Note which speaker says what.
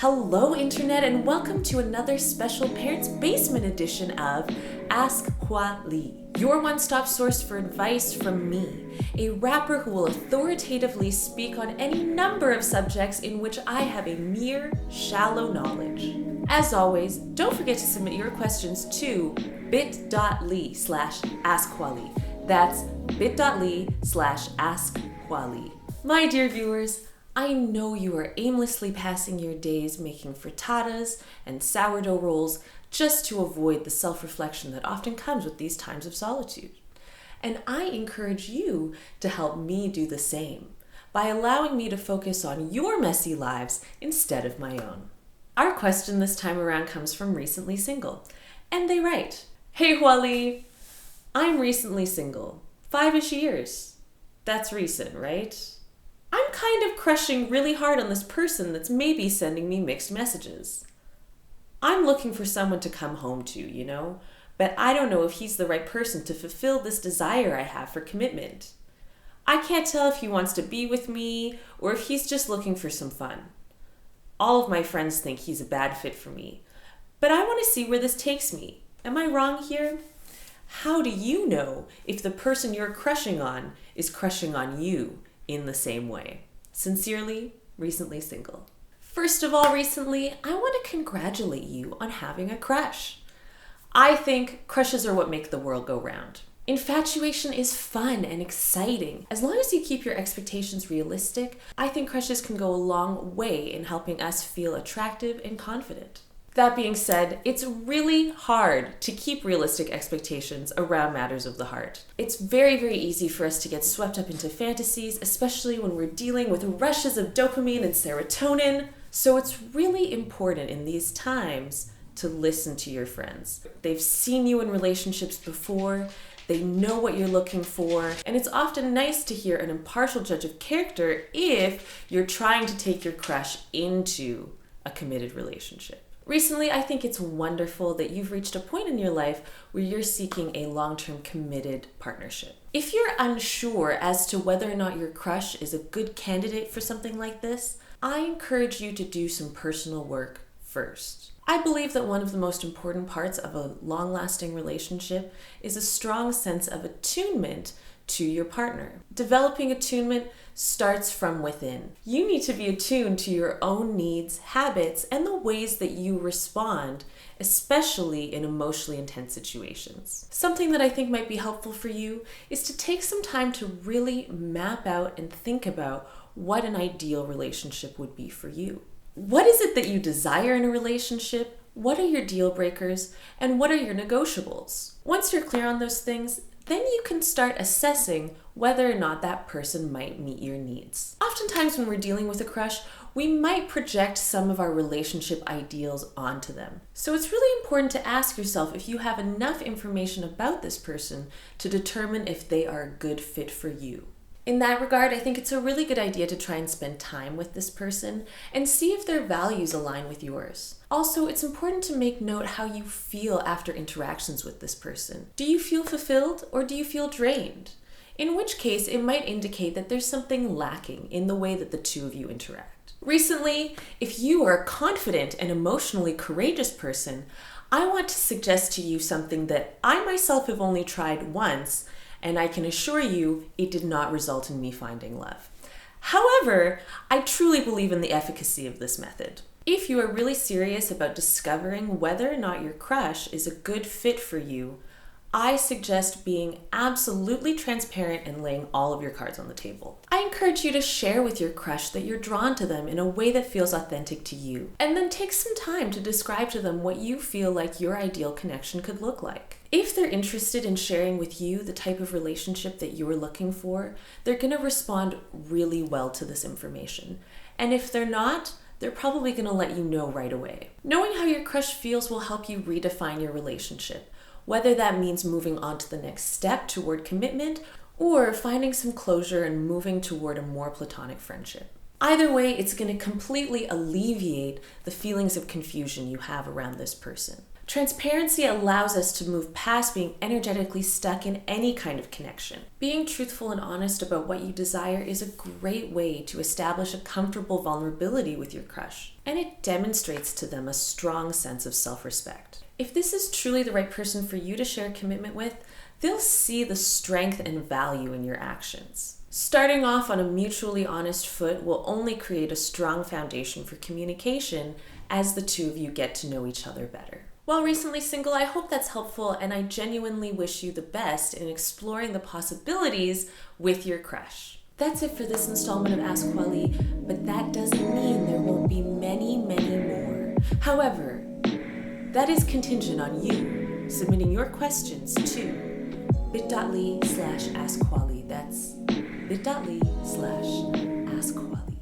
Speaker 1: Hello, Internet, and welcome to another special Parents Basement edition of Ask Hua Li, your one-stop source for advice from me, a rapper who will authoritatively speak on any number of subjects in which I have a mere shallow knowledge. As always, don't forget to submit your questions to bit.ly/askhwali. That's bit.ly/askhwali. My dear viewers, I know you are aimlessly passing your days making frittatas and sourdough rolls just to avoid the self-reflection that often comes with these times of solitude. And I encourage you to help me do the same by allowing me to focus on your messy lives instead of my own. Our question this time around comes from Recently Single, and they write, "Hey Hua Li, I'm recently single, 5-ish years. That's recent, right? I'm kind of crushing really hard on this person that's maybe sending me mixed messages. I'm looking for someone to come home to, but I don't know if he's the right person to fulfill this desire I have for commitment. I can't tell if he wants to be with me or if he's just looking for some fun. All of my friends think he's a bad fit for me, but I want to see where this takes me. Am I wrong here? How do you know if the person you're crushing on is crushing on you in the same way? Sincerely, Recently Single." First of all, Recently, I want to congratulate you on having a crush. I think crushes are what make the world go round. Infatuation is fun and exciting. As long as you keep your expectations realistic, I think crushes can go a long way in helping us feel attractive and confident. That being said, it's really hard to keep realistic expectations around matters of the heart. It's very, very easy for us to get swept up into fantasies, especially when we're dealing with rushes of dopamine and serotonin. So it's really important in these times to listen to your friends. They've seen you in relationships before, they know what you're looking for, and it's often nice to hear an impartial judge of character if you're trying to take your crush into a committed relationship. Recently, I think it's wonderful that you've reached a point in your life where you're seeking a long-term committed partnership. If you're unsure as to whether or not your crush is a good candidate for something like this, I encourage you to do some personal work first. I believe that one of the most important parts of a long-lasting relationship is a strong sense of attunement to your partner. Developing attunement starts from within. You need to be attuned to your own needs, habits, and the ways that you respond, especially in emotionally intense situations. Something that I think might be helpful for you is to take some time to really map out and think about what an ideal relationship would be for you. What is it that you desire in a relationship? What are your deal breakers? And what are your negotiables? Once you're clear on those things, then you can start assessing whether or not that person might meet your needs. Oftentimes when we're dealing with a crush, we might project some of our relationship ideals onto them. So it's really important to ask yourself if you have enough information about this person to determine if they are a good fit for you. In that regard, I think it's a really good idea to try and spend time with this person and see if their values align with yours. Also, it's important to make note how you feel after interactions with this person. Do you feel fulfilled or do you feel drained? In which case, it might indicate that there's something lacking in the way that the two of you interact. Recently, if you are a confident and emotionally courageous person, I want to suggest to you something that I myself have only tried once, and I can assure you it did not result in me finding love. However, I truly believe in the efficacy of this method. If you are really serious about discovering whether or not your crush is a good fit for you, I suggest being absolutely transparent and laying all of your cards on the table. I encourage you to share with your crush that you're drawn to them in a way that feels authentic to you, and then take some time to describe to them what you feel like your ideal connection could look like. If they're interested in sharing with you the type of relationship that you are looking for, they're going to respond really well to this information. And if they're not, they're probably going to let you know right away. Knowing how your crush feels will help you redefine your relationship, whether that means moving on to the next step toward commitment or finding some closure and moving toward a more platonic friendship. Either way, it's going to completely alleviate the feelings of confusion you have around this person. Transparency allows us to move past being energetically stuck in any kind of connection. Being truthful and honest about what you desire is a great way to establish a comfortable vulnerability with your crush, and it demonstrates to them a strong sense of self-respect. If this is truly the right person for you to share commitment with, they'll see the strength and value in your actions. Starting off on a mutually honest foot will only create a strong foundation for communication as the two of you get to know each other better. While recently single, I hope that's helpful, and I genuinely wish you the best in exploring the possibilities with your crush. That's it for this installment of Ask Hua Li, but that doesn't mean there won't be many, many more. However, that is contingent on you submitting your questions to bit.ly/askhwali. That's bit.ly/askhwali.